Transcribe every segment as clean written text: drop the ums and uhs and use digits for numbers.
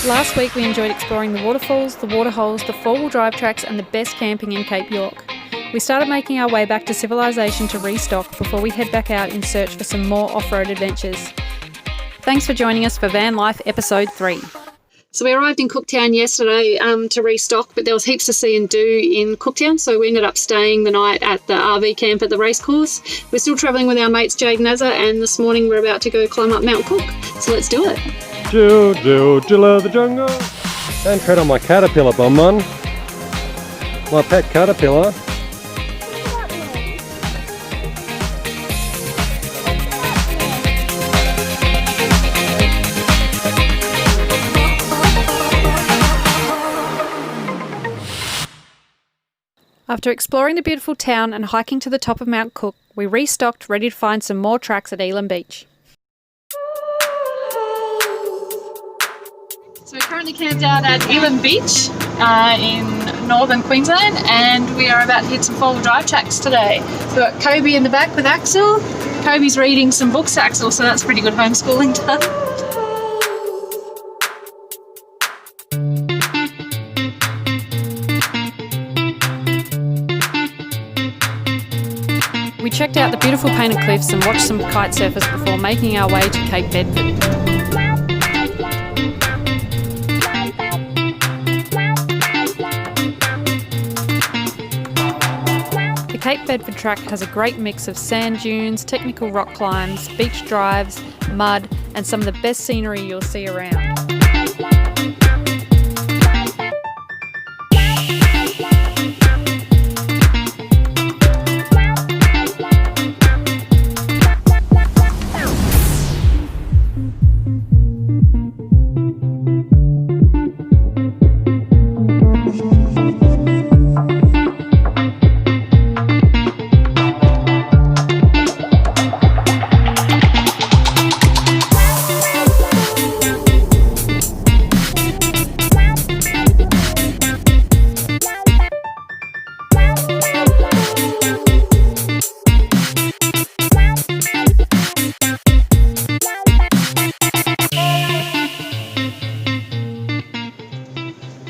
Last week we enjoyed exploring the waterfalls, the waterholes, the four-wheel drive tracks and the best camping in Cape York. We started making our way back to civilization to restock before we head back out in search for some more off-road adventures. Thanks for joining us for Van Life Episode 3. So we arrived in Cooktown yesterday to restock, but there was heaps to see and do in Cooktown, so we ended up staying the night at the RV camp at the racecourse. We're still travelling with our mates Jade and Azza, and this morning we're about to go climb up Mount Cook, so let's do it. Jill of the jungle. Don't tread on my caterpillar, Bonbon. My pet caterpillar. After exploring the beautiful town and hiking to the top of Mount Cook, we restocked, ready to find some more tracks at Elim Beach. So we're currently camped out at Elim Beach in northern Queensland, and we are about to hit some four-wheel drive tracks today. So we've got Kobe in the back with Axel. Kobe's reading some books to Axel, so that's pretty good homeschooling done. We checked out the beautiful painted cliffs and watched some kite surfers before making our way to Cape Bedford. The Cape Bedford track has a great mix of sand dunes, technical rock climbs, beach drives, mud, and some of the best scenery you'll see around.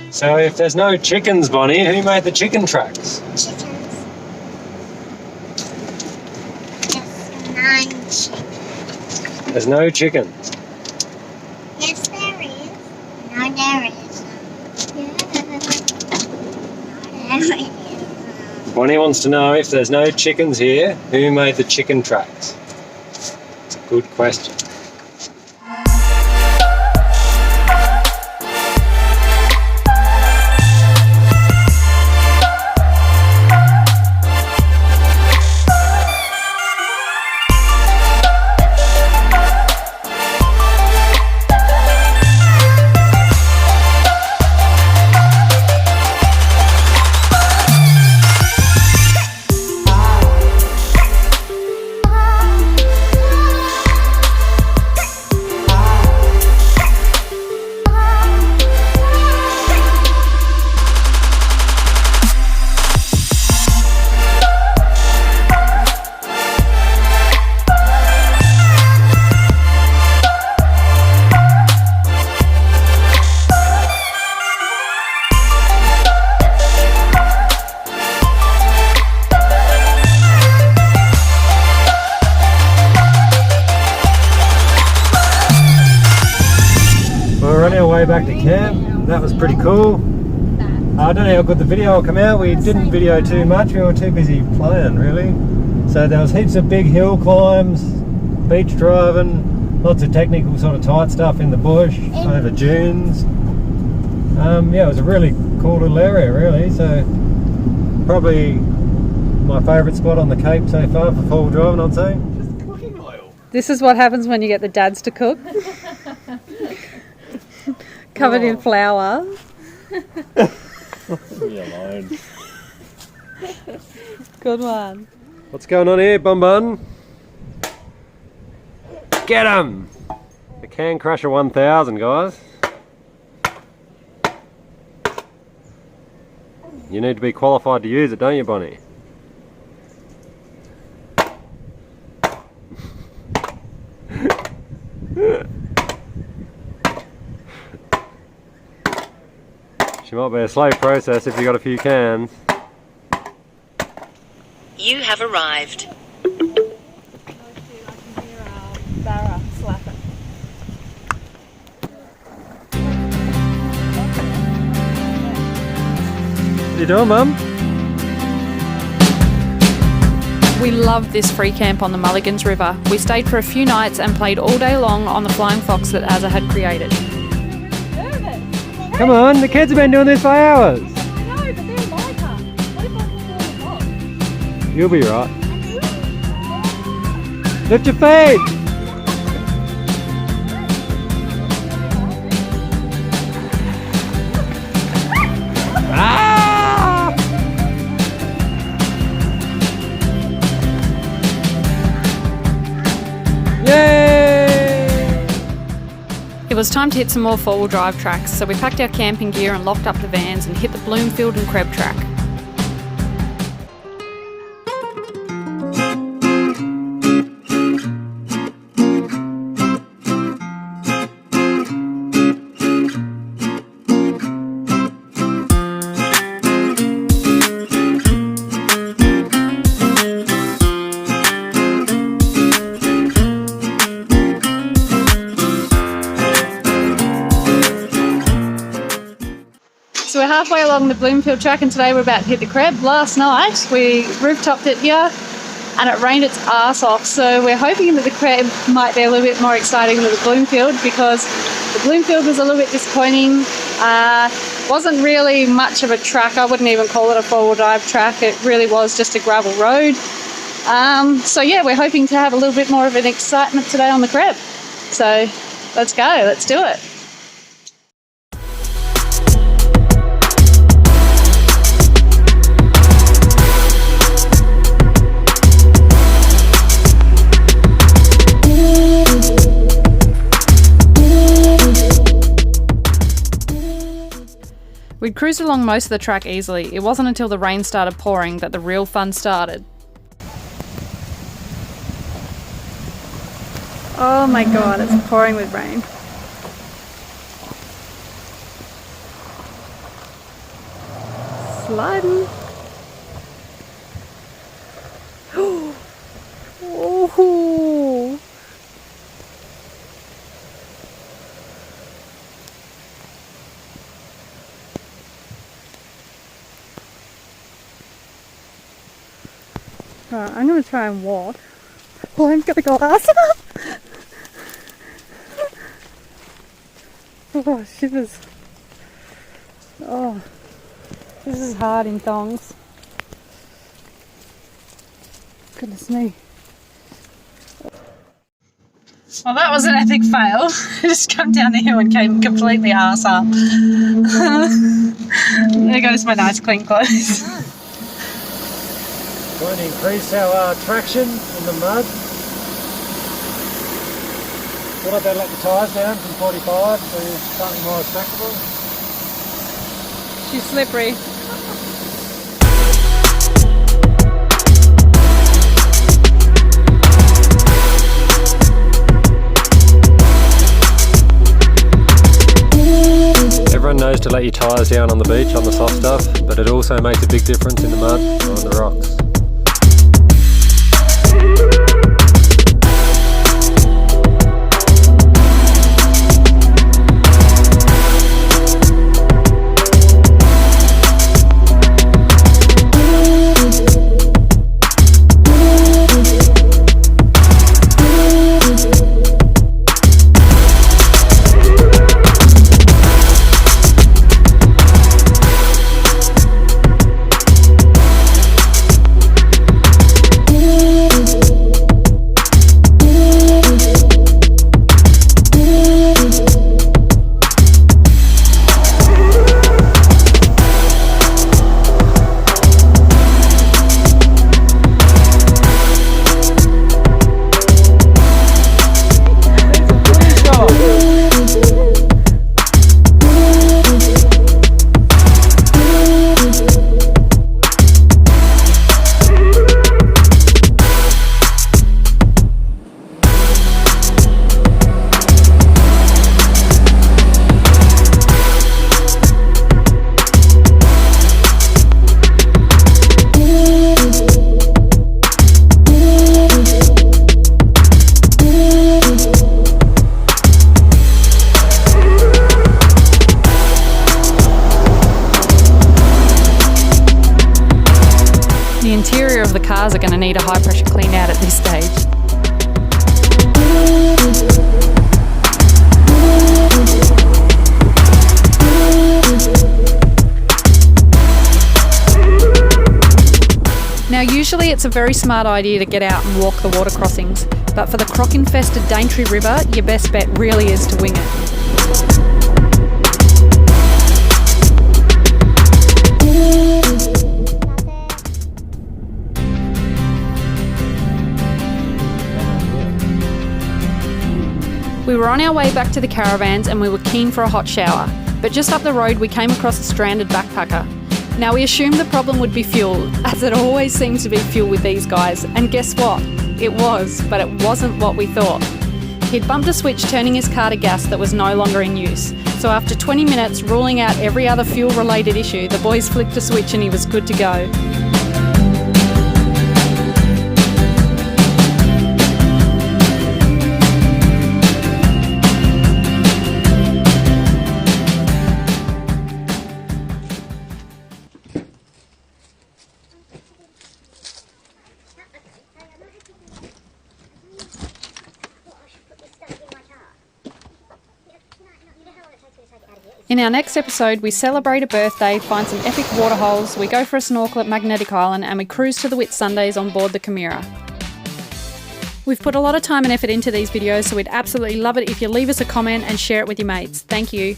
So if there's no chickens, Bonnie, who made the chicken tracks? Chickens. There's 9 chickens. There's no chickens. Yes, there is. No, there isn't. No, there isn't. Bonnie wants to know if there's no chickens here, who made the chicken tracks? It's a good question. Back to camp. That was pretty cool. I don't know how good the video will come out. We didn't video too much. We were too busy playing, really. So there was heaps of big hill climbs, beach driving, lots of technical sort of tight stuff in the bush, over dunes. Yeah, it was a really cool little area, really. So probably my favourite spot on the Cape so far for four-wheel driving, I'd say. Just cooking oil. This is what happens when you get the dads to cook. Covered in flour. Leave me alone. Good one. What's going on here, Bum Bun? Get 'em! The Can Crusher 1000, guys. You need to be qualified to use it, don't you, Bonnie? She might be a slow process if you've got a few cans. You have arrived. What are you doing, Mum? We loved this free camp on the Mulligan's River. We stayed for a few nights and played all day long on the flying fox that Azza had created. Come on, the kids have been doing this for hours. I know, but they're lighter. What if I fall on the box? You'll be right. Lift your feet! Ah! Yay! It was time to hit some more four-wheel drive tracks, so we packed our camping gear and locked up the vans and hit the Bloomfield and CREB track. So we're halfway along the Bloomfield track and today we're about to hit the CREB. Last night we roof-topped it here and it rained its arse off, so we're hoping that the CREB might be a little bit more exciting than the Bloomfield, because the Bloomfield was a little bit disappointing. Wasn't really much of a track. I wouldn't even call it a four-wheel drive track. It really was just a gravel road. So yeah, we're hoping to have a little bit more of an excitement today on the CREB. So let's go, let's do it. We'd cruised along most of the track easily. It wasn't until the rain started pouring that the real fun started. Oh my god, it's pouring with rain. Sliding. Oh. Right, I'm going to try and walk. Oh, I'm going to go ass up. Oh, shivers. Oh, this is hard in thongs. Goodness me. Well, that was an epic fail. I just come down the hill and came completely arse up. There goes my nice clean clothes. Going to increase our traction in the mud. Thought I'd better let the tyres down from 45 to something more respectable. She's slippery. Everyone knows to let your tyres down on the beach on the soft stuff, but it also makes a big difference in the mud or on the rocks. cars are going to need a high pressure clean out at this stage. Now usually it's a very smart idea to get out and walk the water crossings, but for the croc-infested Daintree River, your best bet really is to wing it. We were on our way back to the caravans and we were keen for a hot shower, but just up the road we came across a stranded backpacker. Now we assumed the problem would be fuel, as it always seems to be fuel with these guys, and guess what? It was, but it wasn't what we thought. He'd bumped a switch turning his car to gas that was no longer in use, so after 20 minutes ruling out every other fuel related issue, the boys flicked a switch and he was good to go. In our next episode, we celebrate a birthday, find some epic water holes, we go for a snorkel at Magnetic Island, and we cruise to the Whitsundays on board the Chimera. We've put a lot of time and effort into these videos, so we'd absolutely love it if you leave us a comment and share it with your mates. Thank you.